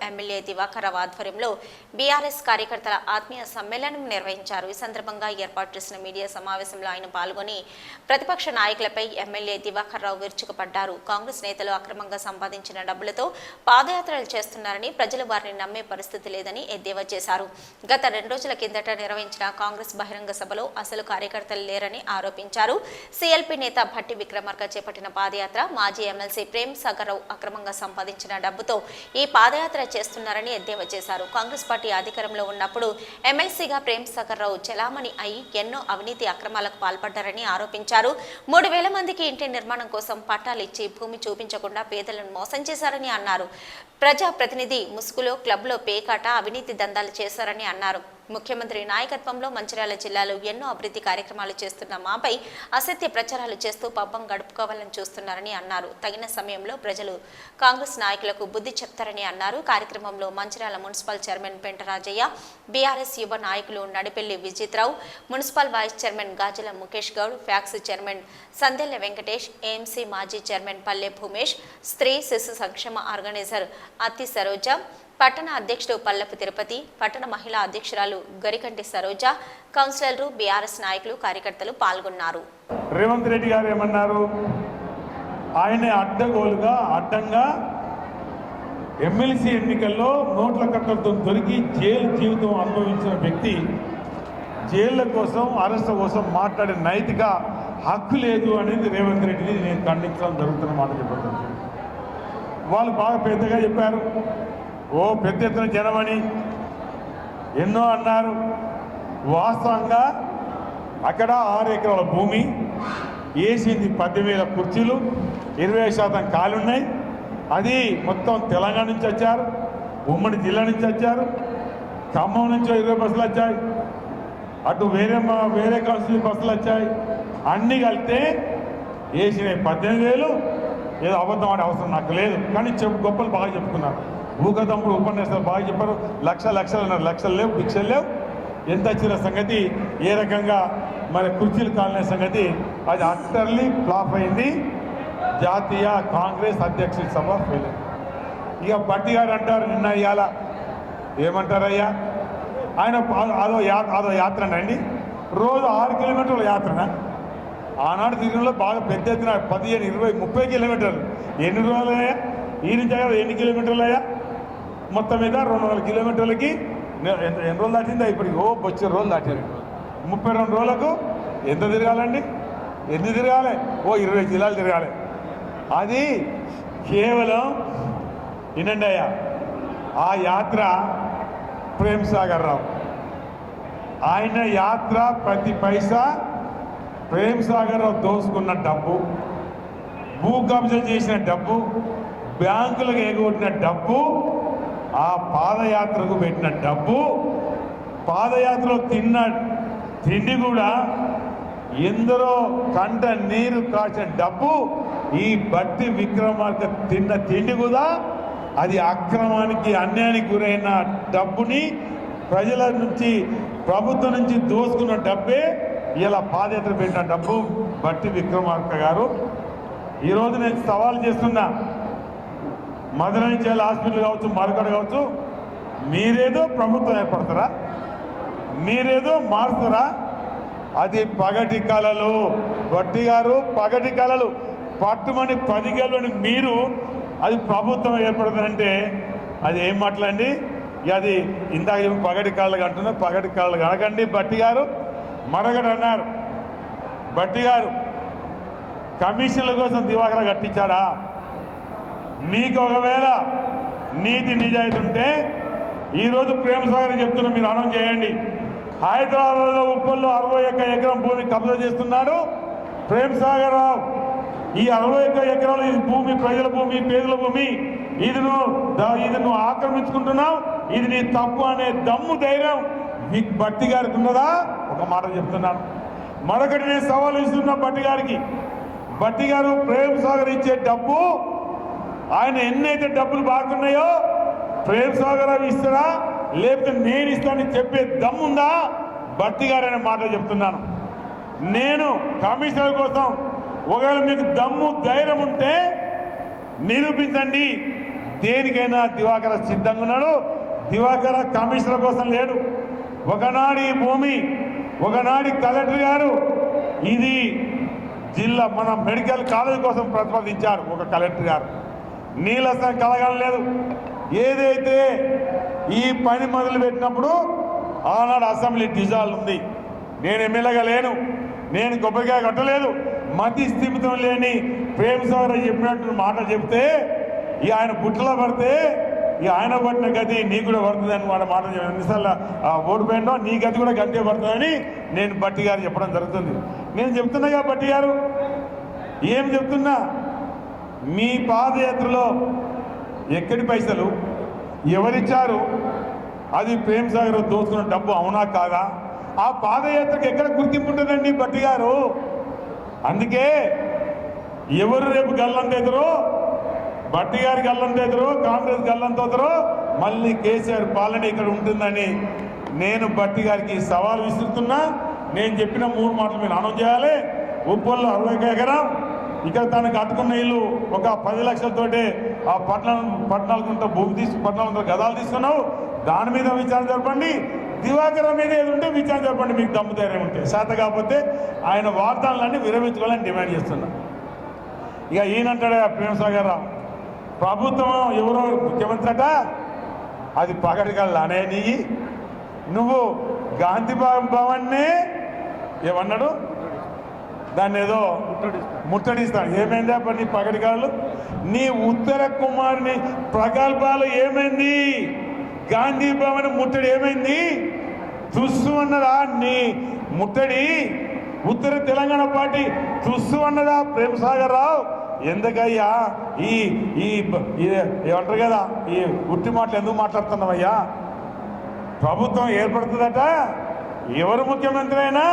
MLA Diwakar రావు ఆధ్వర్యంలో BRS కార్యకర్తల ఆత్మీయ సమ్మేళనం నిర్వహించారు. ఈ సందర్భంగా ఏర్పాటు చేసిన మీడియా సమావేశంలో ఆయన పాల్గొని ప్రతిపక్ష నాయకులపై ఎమ్మెల్యే దివాకర్ రావు విరుచుకుపడ్డారు. కాంగ్రెస్ నేతలు అక్రమంగా సంపాదించిన డబ్బులతో పాదయాత్రలు చేస్తున్నారని, ప్రజలు వారిని నమ్మే పరిస్థితి లేదని ఎద్దేవా చేశారు. గత 2 రోజుల కిందట నిర్వహించిన కాంగ్రెస్ బహిరంగ సభలో అసలు కార్యకర్తలు లేరని ఆరోపించారు. సిఎల్పి నేత భట్టి విక్రమార్క చేపట్టిన పాదయాత్ర మాజీ ఎమ్మెల్సీ ప్రేమ్ సాగర్ రావు అక్రమంగా సంపాదించిన డబ్బుతో ఈ పాదయాత్ర చేస్తున్నారని ఎద్దేవా చేశారు. కాంగ్రెస్ పార్టీ అధికారంలో ఉన్నప్పుడు ఎమ్మెల్సీగా ప్రేమ్ సాగర్ రావు చెలామణి అయి ఎన్నో అవినీతి అక్రమాలకు పాల్పడ్డారని ఆరోపించారు. 3,000 మందికి ఇంటి నిర్మాణం కోసం పట్టాలు ఇచ్చి భూమి చూపించకుండా పేదలను మోసం చేశారని అన్నారు. ప్రజా ప్రతినిధి ముసుగులో క్లబ్లో పేకాట అవినీతి దందాలు చేశారని అన్నారు. ముఖ్యమంత్రి నాయకత్వంలో మంచిర్యాల జిల్లాలో ఎన్నో అభివృద్ధి కార్యక్రమాలు చేస్తున్న మాపై అసత్య ప్రచారాలు చేస్తూ పబ్బం గడుపుకోవాలని చూస్తున్నారని అన్నారు. తగిన సమయంలో ప్రజలు కాంగ్రెస్ నాయకులకు బుద్ధి చెప్తారని అన్నారు. కార్యక్రమంలో Mancherial municipal chairman Pentarajaiah, BRS యువ నాయకులు Nadipelli Vijit Rao, municipal vice chairman Gajala Mukesh Goud, PACS chairman Sandella Venkatesh, AMC మాజీ చైర్మన్ పల్లె భూమేష్, స్త్రీ శిశు సంక్షేమ ఆర్గనైజర్ అత్తి సరోజ, పట్టణ అధ్యక్షుడు పల్లపు తిరుపతి, పట్టణ మహిళా అధ్యక్షురాలు గరికంటి సరోజ, కౌన్సిలర్లు, బీఆర్ఎస్ నాయకులు, కార్యకర్తలు పాల్గొన్నారు. రేవంత్ రెడ్డి గారు ఏమన్నారు? ఆయన అడ్డంగా ఎమ్మెల్సీ ఎన్నికల్లో నోట్ల కట్టలతో దొరికి జైలు జీవితం అనుభవించిన వ్యక్తి జైళ్ల కోసం, అరెస్ట్ కోసం మాట్లాడే నైతిక హక్కు లేదు అనేది రేవంత్ రెడ్డిని నేను ఖండించడం జరుగుతున్న మాట చెప్పాను. వాళ్ళు బాగా పెద్దగా చెప్పారు. ఓ పెద్ద ఎత్తున జనమని ఎన్నో అన్నారు. వాస్తవంగా అక్కడ 6 ఎకరాల భూమి వేసింది, 10,000 కుర్చీలు, 20% ఖాళీ ఉన్నాయి. అది మొత్తం తెలంగాణ నుంచి వచ్చారు, ఉమ్మడి జిల్లా నుంచి వచ్చారు, ఖమ్మం నుంచి 20 బస్సులు వచ్చాయి, అటు వేరే కాన్స్టిట్యూన్సీ బస్సులు వచ్చాయి. అన్నీ కలిస్తే వేసినాయి 18,000. ఏదో అబద్ధం ఆడే అవసరం నాకు లేదు, కానీ గొప్పలు బాగా చెప్పుకున్నారు. భూగతంపుడు ఉపన్యాసాలు బాగా చెప్పారు. లక్షలు లేవు, భిక్షలు లేవు. ఎంత వచ్చిన సంగతి, ఏ రకంగా మరి కుర్చీలు కాలిన సంగతి, అది అట్టర్లీ ఫ్లాప్ అయింది. జాతీయ కాంగ్రెస్ అధ్యక్షుడి సభ ఫెయిల్ అయింది. ఇక భట్టి గారు అంటారు, నిన్న ఇవాళ ఏమంటారయ్యా, ఆయన అదో యాత్రనండి, రోజు 6 కిలోమీటర్ల యాత్రనా? ఆనాడు తిరుగులో బాగా పెద్ద ఎత్తున 15, 20, 30 కిలోమీటర్లు. ఎన్ని రోజులు అయ్యా? ఈ నుంచి ఎన్ని కిలోమీటర్లు అయ్యా? మొత్తం మీద 200 కిలోమీటర్లకి ఎన్ని రోజులు దాటిందా? ఇప్పటికి బొచ్చే రోజులు దాటారు. 32 రోజులకు ఎంత తిరగాలండి? ఎన్ని తిరగాలి? 20 జిల్లాలు తిరగాలి. అది కేవలం వినండి అయ్యా, ఆ యాత్ర ప్రేమ్ సాగర్ రావు, ఆయన యాత్ర ప్రతి పైసా ప్రేమ్ సాగర్ రావు దోసుకున్న డబ్బు, భూ కబ్జా చేసిన డబ్బు, బ్యాంకులకు ఎగొట్టిన డబ్బు, ఆ పాదయాత్రకు పెట్టిన డబ్బు, పాదయాత్రలో తిన్న తిండి కూడా ఎందరో కంట నీరు కాచిన డబ్బు, ఈ భట్టి విక్రమార్క తిన్న తిండి కూడా అది అక్రమానికి, అన్యాయానికి గురైన డబ్బుని ప్రజల నుంచి, ప్రభుత్వం నుంచి దోసుకున్న డబ్బే ఇలా పాదయాత్ర పెట్టిన డబ్బు భట్టి విక్రమార్క గారు. ఈరోజు నేను సవాల్ చేస్తున్నా, మధుర నుంచి హాస్పిటల్ కావచ్చు, మరొకటి కావచ్చు, మీరేదో ప్రభుత్వం ఏర్పడతారా? మీరేదో మారుతారా? అది పగటి కళలు. భట్టి గారు పగటి కళలు. పట్టుమని 10 గేళ్ళని మీరు అది ప్రభుత్వం ఏర్పడుతుందంటే అది ఏం మాటలండి? అది ఇందాక పగటి కళలు అంటున్నా, పగటి కళలు అనకండి. భట్టి గారు మరొకటి అన్నారు. భట్టి గారు కమిషన్ల కోసం దివాకర కట్టించాడా? మీకు ఒకవేళ నీతి నిజాయితీ ఉంటే ఈరోజు ప్రేమ్ సాగర్ చెప్తున్నా, మీరు అనౌన్స్ చేయండి. హైదరాబాద్లో ఉప్పల్లో 61 ఎకరం భూమి కబ్జా చేస్తున్నాడు ప్రేమ్ సాగర్ రావు. ఈ 61 ఎకరాలు ఈ భూమి ప్రజల భూమి, పేదల భూమి, ఇది నువ్వు ఆక్రమించుకుంటున్నావు, ఇది నీ తప్పు అనే దమ్ము ధైర్యం మీకు భట్టి గారికి ఉన్నదా? ఒక మాట చెప్తున్నాను. మరొకటి నేను సవాల్ ఇస్తున్నా భట్టి గారికి. భట్టి గారు ప్రేమ్ సాగర్ ఇచ్చే డబ్బు, ఆయన ఎన్నైతే డబ్బులు బాగున్నాయో ప్రేమ్ సాగర్ రావు ఇస్తారా, లేకపోతే నేను ఇస్తానని చెప్పే దమ్ముందా భట్టి గారు అనే మాట చెప్తున్నాను. నేను కమిషనర్ కోసం ఒకవేళ మీకు దమ్ము ధైర్యం ఉంటే నిరూపించండి. దేనికైనా దివాకర్ సిద్ధంగా ఉన్నాడు. దివాకర్ కమిషనర్ కోసం లేడు. ఒకనాడు ఈ భూమి, ఒకనాడు కలెక్టర్ గారు ఇది జిల్లా మన మెడికల్ కాలేజ్ కోసం ప్రతిపాదించారు. ఒక కలెక్టర్ గారు నీళ్ళసం కలగలేదు. ఏదైతే ఈ పని మొదలు పెట్టినప్పుడు ఆనాడు అసెంబ్లీ డిజాల్వ్ ఉంది. నేను ఎమ్మెల్యేగా లేను, నేను కొబ్బరికాయ కట్టలేదు. మతి స్థిమితం లేని ప్రేమ్ సాగర్ చెప్పినట్టు మాట చెప్తే ఈ ఆయన బుట్టలో పడితే ఈ ఆయన పడిన గది నీకు కూడా పడుతుంది అని వాడు మాట ఎన్నిసార్లు ఓడిపోయిందో నీ గది కూడా గంటే పడుతుందని నేను బట్టి గారు చెప్పడం జరుగుతుంది. నేను చెప్తున్నాగా బట్టి గారు ఏం చెప్తున్నా, మీ పాదయాత్రలో ఎక్కడి పైసలు ఎవరిచ్చారు, అది ప్రేమ్ సాగర్ దోచుకున్న డబ్బు అవునా కాదా? ఆ పాదయాత్రకు ఎక్కడ గుర్తింపు ఉంటుందండి బట్టి గారు? అందుకే ఎవరు రేపు గల్లంతెదరో, బట్టి గారి గల్లంతెదరో, కాంగ్రెస్ గల్లంతెదరో, మళ్ళీ కేసీఆర్ పాలన ఇక్కడ ఉంటుందని నేను బట్టి గారికి సవాల్ విసురుతున్నా. నేను చెప్పిన 3 మాటలు మీరు అనౌన్స్ చేయాలి. ఉప్పల్లో 60 ఎకరం, ఇక్కడ తనకు కట్టుకున్న ఇల్లు ఒక 10 లక్షలతోటే ఆ 14 గుంట భూమి 14 గదాలు తీసుకున్నావు. దాని మీద విచారణ జరపండి. దివాకర్ మీద ఏది ఉంటే విచారణ జరపండి. మీకు దమ్ము ధైర్యం ఉంటే. శాత కాకపోతే ఆయన వాగ్దానాలన్నీ విరమించుకోవాలని డిమాండ్ చేస్తున్నా. ఇక ఈయనంటాడే ప్రేమ్ సాగర్ రావు, ప్రభుత్వం ఎవరో ముఖ్యమంత్రి అట, అది పగటికల్లానే నీ నువ్వు గాంధీ భవన్నే ఏమన్నాడు, దాన్ని ఏదో ముట్టడిస్తాను. ఏమైంది అప్పుడు నీ పగటికాళ్ళు? నీ ఉత్తర కుమారుని ప్రగల్భాలు ఏమైంది? గాంధీ భవన్ ముట్టడి ఏమైంది? తుస్సు అన్నదా నీ ముట్టడి? ఉత్తర తెలంగాణ పార్టీ తుస్సు అన్నదా ప్రేమ్ సాగర్ రావు? ఎందుకయ్యా ఈ ఏమంటారు కదా, ఈ ఉట్టి మాటలు ఎందుకు మాట్లాడుతున్నావయ్యా? ప్రభుత్వం ఏర్పడుతుందట, ఎవరు ముఖ్యమంత్రి అయినా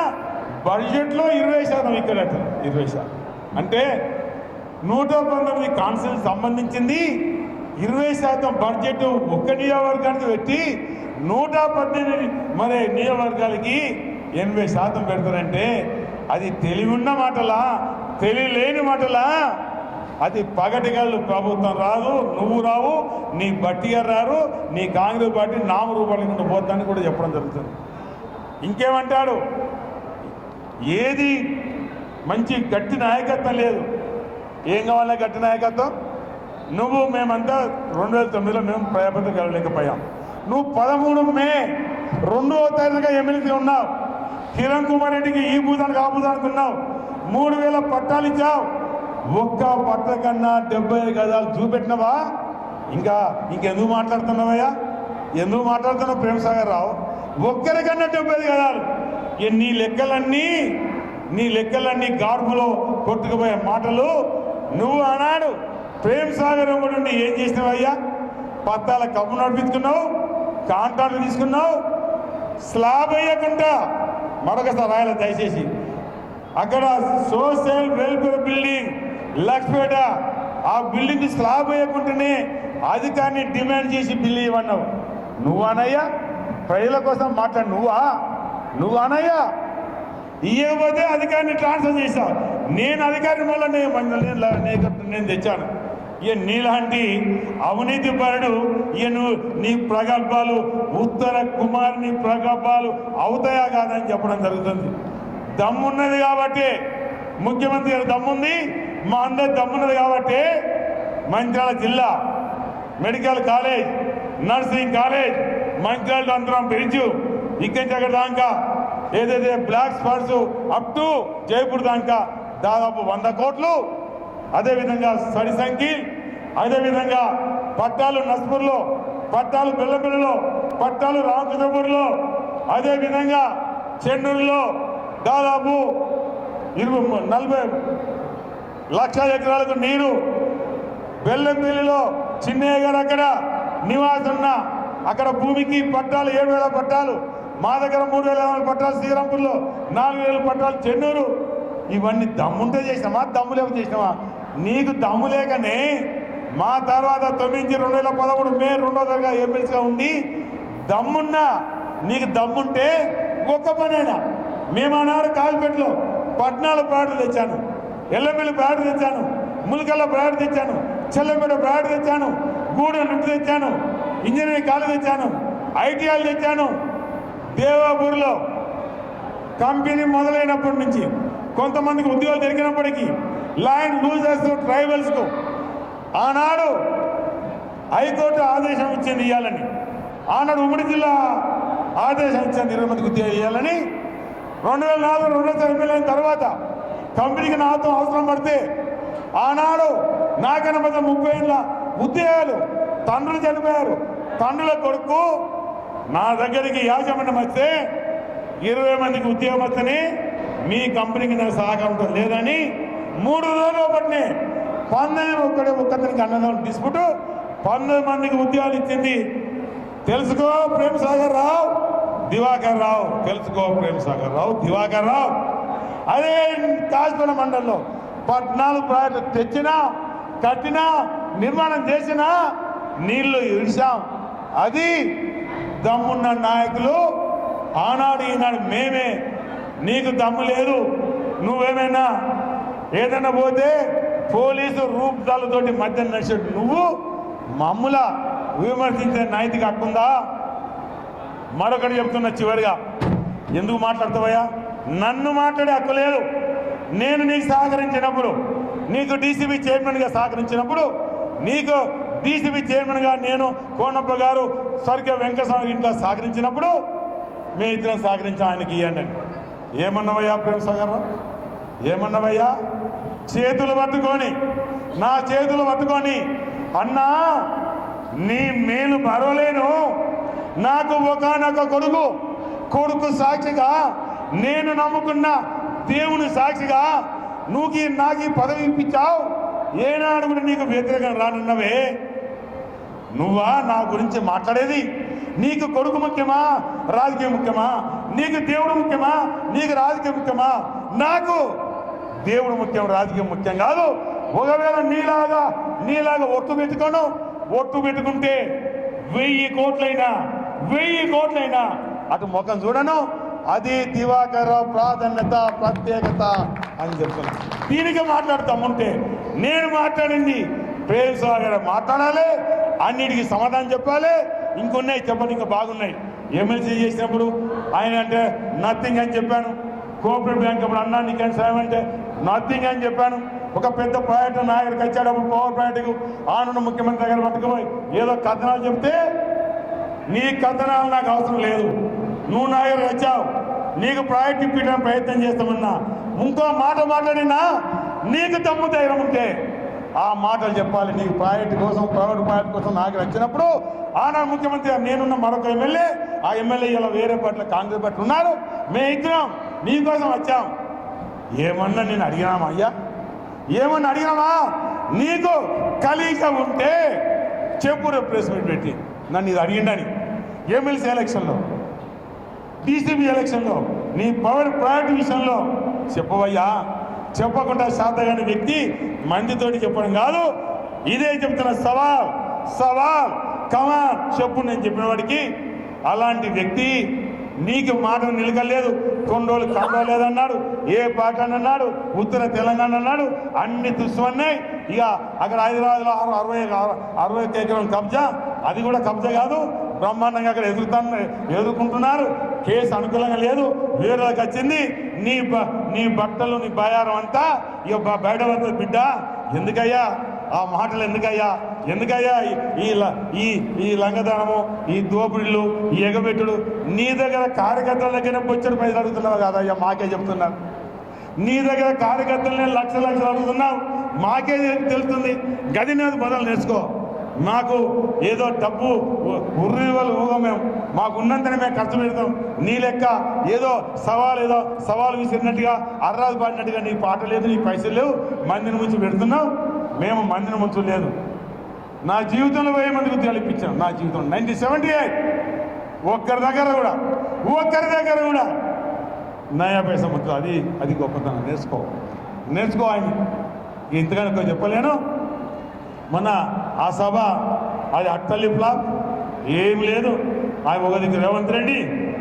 బడ్జెట్లో 20% ఇక్కడట. 20% అంటే 119 కాన్స్టిట్యూన్సీ సంబంధించింది 20% బడ్జెట్ ఒక్క నియోజకవర్గానికి పెట్టి 118 మరి నియోజకవర్గాలకి 80% పెడతారంటే అది తెలివి ఉన్న మాటలా, తెలివి లేని మాటలా? అది పగటిగల్లు. ప్రభుత్వం రాదు, నువ్వు రావు, నీ బట్టి గారు రారు, నీ కాంగ్రెస్ పార్టీ నామరూపాలు పోతాన్ని కూడా చెప్పడం జరుగుతుంది. ఇంకేమంటాడు, ఏది మంచి గట్టి నాయకత్వం లేదు. ఏం కావాలా గట్టి నాయకత్వం? నువ్వు మేమంతా 2009లో మేము ప్రజాపతి కలవలేకపోయాం. నువ్వు 13 మే 2వ తారీఖుగా ఎమ్మెల్సీ ఉన్నావు. కిరణ్ కుమార్ రెడ్డికి ఈ భూతానికి ఆ భూతానికి ఉన్నావు. 3000 పట్టాలు ఇచ్చావు. ఒక్క పట్ట కన్నా 70 గజాలు చూపెట్టినవా? ఇంకెందుకు మాట్లాడుతున్నావయ్యా? ఎందుకు మాట్లాడుతున్నావు ప్రేమ్ సాగర్ రావు? ఒక్కరికన్నా 70 గజాలు. నీ లెక్కలన్నీ గాడుపులో కొట్టుకుపోయే మాటలు. నువ్వు ఆనాడు ప్రేమ్ సాగర్ నుండి ఏం చేసినావయ్యా? పత్తాల కప్పు నడిపించుకున్నావు, కాంట్రాక్ట్లు తీసుకున్నావు. స్లాబ్ అయ్యకుండా మరొకసారి రాయాలి దయచేసి. అక్కడ సోషల్ వెల్ఫేర్ బిల్డింగ్ లక్ష్మేట, ఆ బిల్డింగ్ స్లాబ్ వేయకుండానే అధికారిని డిమాండ్ చేసి బిల్లు ఇవ్వన్నావు. నువ్వు అనయ్యా? ప్రజల కోసం మాట్లాడు నువ్వు అనయ్యా? ఇవ్వకపోతే అధికారిని ట్రాన్స్ఫర్ చేశావు. నేను అధికారి వల్ల నేను తెచ్చాను. ఇక నీలాంటి అవినీతి పరుడు నువ్వు నీ ప్రగల్భాలు ఉత్తర కుమారుని ప్రగల్భాలు అవుతాయా కాదని చెప్పడం జరుగుతుంది. దమ్మున్నది కాబట్టి, ముఖ్యమంత్రి గారు దమ్ముంది, మా అందరి దమ్మున్నది కాబట్టి మంచిర్యాల జిల్లా medical college, nursing college, Mancherial అంతరం బ్రిడ్జ్, ఇక్కడి నుంచి అక్కడ దాకా ఏదైతే black spots up to Jaipur దాకా దాదాపు 100 కోట్లు. అదేవిధంగా సడి సంఖ్యల్, అదేవిధంగా పట్టాలు నస్పూర్లో, పట్టాలు బెల్లపల్లిలో, పట్టాలు రామకృష్ణపూర్లో, అదేవిధంగా చెన్నూరులో దాదాపు 40 లక్షల ఎకరాలకు నీరు. బెల్లంపల్లిలో చిన్నయ్య గారు అక్కడ నివాసన్న, అక్కడ భూమికి పట్టాలు 7,000 పట్టాలు. మా దగ్గర 3,000 పట్టాలు శ్రీరాంపూర్లో, 4,000 పట్టాలు చెన్నూరు. ఇవన్నీ దమ్ముంటే చేసినామా, దమ్ము లేక చేసినామా? నీకు దమ్ము లేకనే మా తర్వాత 2013 మే 2వ తారీఖుగా ఎమ్మెల్సీగా ఉంది. దమ్మున్నా, నీకు దమ్ముంటే ఒక్క పనైనా. మేము ఆనాడు కాల్పెట్లో 14 ప్లాట్లు తెచ్చాను, ఎల్లమెల్లి ప్లాట్ తెచ్చాను, ములకల్ల ప్లాట్ తెచ్చాను, చెల్లెపేట ప్లాట్ తెచ్చాను, గూడెం లిఫ్ట్ తెచ్చాను, ఇంజనీరింగ్ కాలేజ్ తెచ్చాను, ఐటీఐలు తెచ్చాను. దేవాపూర్లో కంపెనీ మొదలైనప్పటి నుంచి కొంతమందికి ఉద్యోగాలు దొరికినప్పటికీ ల్యాండ్ లూజర్స్ ట్రైబల్స్కు ఆనాడు హైకోర్టు ఆదేశం ఇచ్చింది ఇవ్వాలని, ఆనాడు ఉమ్మడి జిల్లా ఆదేశం ఇచ్చింది 20 మందికి ఉద్యోగం ఇవ్వాలని. 2004 రెండోసారి ఎమ్మెల్యే అయిన తర్వాత కంపెనీకి నాతో అవసరం పడితే ఆనాడు నాకన్నా పెద్ద 30 ఏళ్ళ ఉద్యోగాలు తండ్రులు చనిపోయారు, తండ్రుల కొడుకు నా దగ్గరికి యాజమాన్యం వస్తే 20 మందికి ఉద్యోగం వస్తేనే మీ కంపెనీకి నాకు సహకారం లేదని 3 రోజులు పట్టినే 19 ఒక్కరికి అన్నదానం తీసుకుంటూ 19 మందికి ఉద్యోగాలు ఇచ్చింది. తెలుసుకో ప్రేమ్ సాగర్ రావు, దివాకర్ రావు, తెలుసుకో ప్రేమ్ సాగర్ రావు, దివాకర్ రావు. అదే కాజ్పేట మండలంలో 14 ప్రాజెక్టులు తెచ్చినా, కట్టినా, నిర్మాణం చేసినా నీళ్లు ఇడిచాం. అది దమ్మున్న నాయకులు ఆనాడు ఈనాడు మేమే. నీకు దమ్ము లేదు, నువ్వేమైనా ఏదైనా పోతే పోలీసు రూపుదాలతోటి మధ్య నడిచేట్టు నువ్వు మమ్ముల విమర్శించే నైతిక హక్కుందా? మరొకటి చెప్తున్నా చివరిగా, ఎందుకు మాట్లాడతావయ్యా? నన్ను మాట్లాడే హక్కు లేదు. నేను నీకు సహకరించినప్పుడు, నీకు డీసీబీ చైర్మన్గా సహకరించినప్పుడు, నీకు డీసీబీ చైర్మన్గా నేను కోనప్ప గారు స్వర్గ వెంకటస్వామి ఇంట్లో సహకరించినప్పుడు మీ ఇద్దరం సహకరించాం, ఆయనకి ఇవ్వండి. ఏమన్నావయ్యా ప్రేమ్ సాగర్ రావు? ఏమన్నావయ్యా? చేతులు పట్టుకొని, నా చేతులు పట్టుకొని, అన్నా నీ మేలు మరవలేను, నాకు ఒకనొక కొడుకు సాక్షిగా, నేను నమ్ముకున్న దేవుని సాక్షిగా నువ్వు నాకు ఈ పదవి ఇప్పించావు, ఏనాడు కూడా నీకు వ్యతిరేకంగా రానున్నవే. నువ్వా నా గురించి మాట్లాడేది? నీకు కొడుకు ముఖ్యమా, రాజకీయం ముఖ్యమా? నీకు దేవుడు ముఖ్యమా, నీకు రాజకీయం ముఖ్యమా? నాకు దేవుడు ముఖ్యం, రాజకీయం ముఖ్యం కాదు. ఒకవేళ నీలాగా ఒట్టు పెట్టుకుంటే 1000 కోట్లైనా అటు ముఖం చూడను. అది దివాకర్ ప్రాధాన్యత, ప్రత్యేకత అని చెప్తున్నా. దీనికి మాట్లాడుతాముంటే నేను మాట్లాడింది ప్రేమ్ సాగర్ మాట్లాడాలి, అన్నిటికీ సమాధానం చెప్పాలి. ఇంకొన్నాయి చెప్పండి, ఇంకా బాగున్నాయి. ఎమ్మెల్సీ చేసినప్పుడు ఆయన అంటే నథింగ్ అని చెప్పాను. కోఆపరేటివ్ బ్యాంక్ అప్పుడు అన్నా నీకేం సాయం అంటే నథింగ్ అని చెప్పాను. ఒక పెద్ద ప్రాజెక్టు నాయకుడికి వచ్చేటప్పుడు పవర్ ప్రాజెక్టుకు ఆనంద ముఖ్యమంత్రి దగ్గర పట్టుకుపోయి ఏదో కథనాలు చెప్తే, నీ కథనాలు నాకు అవసరం లేదు, నువ్వు నా దగ్గర వచ్చావు, నీకు ప్రాజెక్ట్ ఇప్పించడానికి ప్రయత్నం చేస్తామన్నా, ఇంకో మాట మాట్లాడినా నీకు దమ్ము ధైర్యం ఉంటే ఆ మాటలు చెప్పాలి. నీకు ప్రాజెక్టు కోసం, ప్రైవేట్ ప్రాజెక్టు కోసం నాకు వచ్చినప్పుడు ఆనాడు ముఖ్యమంత్రి నేనున్న మరొక ఎమ్మెల్యే, ఆ ఎమ్మెల్యే ఇలా వేరే పార్టీలో కాంగ్రెస్ పార్టీ ఉన్నారు, మేము ఇద్దరం నీకోసం వచ్చాం. ఏమన్నా నేను అడిగినామా అయ్యా? ఏమన్నా అడిగినామా? నీకు కలిక ఉంటే చెప్పు, ప్రెస్ మీట్ పెట్టి నన్ను ఇది అడిగిండని. ఎమ్మెల్సీ ఎలక్షన్లో, డీసీబీ ఎలక్షన్లో, నీ పవర్ ప్రయారిటీ విషయంలో చెప్పవయ్యా. చెప్పకుండా శాతగాని వ్యక్తి మందితోటి చెప్పడం కాదు. ఇదే చెప్తున్న సవాల్ కమాన్ చెప్పు. నేను చెప్పిన వాడికి అలాంటి వ్యక్తి నీకు మాట నిలకలేదు. కొన్ని రోజులు కండోలేదన్నాడు, ఏ పాట అన్నాడు, ఉత్తర తెలంగాణ అన్నాడు, అన్ని దుస్సున్నాయి. ఇక అక్కడ హైదరాబాద్లో 60 ఎకరాల కబ్జా, అది కూడా కబ్జా కాదు, బ్రహ్మాండంగా అక్కడ ఎదుర్కొంటున్నారు. కేసు అనుకూలంగా లేదు, వేరేకి వచ్చింది. నీ బట్టలు, నీ బయారం అంతా ఇక బయట పడుతుంది. బిడ్డ ఎందుకయ్యా ఆ మాటలు? ఎందుకయ్యా ఈ లంగదనము, ఈ దోపిడీలు, ఈ ఎగబెట్టుడు? నీ దగ్గర కార్యకర్తల దగ్గర బొచ్చడు పైసలు అడుగుతున్నావు కాదయ్యా, మాకే చెప్తున్నారు. నీ దగ్గర కార్యకర్తలనే లక్షలు అడుగుతున్నావు, మాకే తెలుస్తుంది. గది మీద మొదలు నేర్చుకో. మాకు ఏదో డబ్బు ఉర్రివలు మేము మాకున్నంతనే మేము ఖర్చు పెడతాం. నీ లెక్క ఏదో సవాలు విసిరినట్టుగా, అర్రాజు పాడినట్టుగా నీ పాట లేదు, నీ పైసలు లేవు, మందిని ముంచి పెడుతున్నావు. మేము మందిని ముంచు లేదు. నా జీవితంలో 1000 మందికి ఉద్యోగాలు ఇప్పించాను. నా జీవితంలో 1978 ఒక్కరి దగ్గర కూడా నయా పైసా ముంచు. అది గొప్పతనం. నేర్చుకో ఆయన. ఇంతకన్నా చెప్పలేను. మన ఆ సభ అది అట్టల్లి ఫ్లాప్, ఏం లేదు. ఆయన ఒక దిక్కు రేవంత్ రెడ్డి,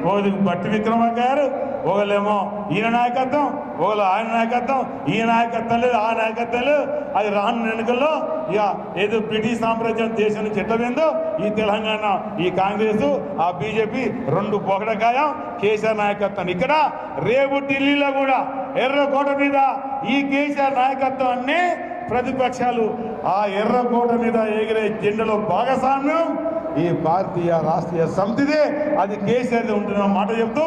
ఒకరికి బట్టి విక్రమార్క గారు, ఒకళ్ళేమో ఈయన నాయకత్వం, ఒకళ్ళు ఆయన నాయకత్వం, ఈ నాయకత్వం లేదు, ఆ నాయకత్వం లేదు. అది రానున్న ఎన్నికల్లో ఇక ఏదో బ్రిటిష్ సామ్రాజ్యం దేశం నుంచి ఎట్లపోయిందో ఈ తెలంగాణ, ఈ కాంగ్రెస్, ఆ బీజేపీ రెండు పొగడకాయం కేసీఆర్ నాయకత్వం. ఇక్కడ రేపు ఢిల్లీలో కూడా ఎర్రకోట మీద ఈ కేసీఆర్ నాయకత్వాన్ని ప్రతిపక్షాలు ఆ ఎర్రకోట మీద ఎగిరే జెండలో భాగస్వామ్యం ఈ భారతీయ రాష్ట్రీయ సమితిదే, అది కేసీఆర్ ఉంటున్న మాట చెప్తూ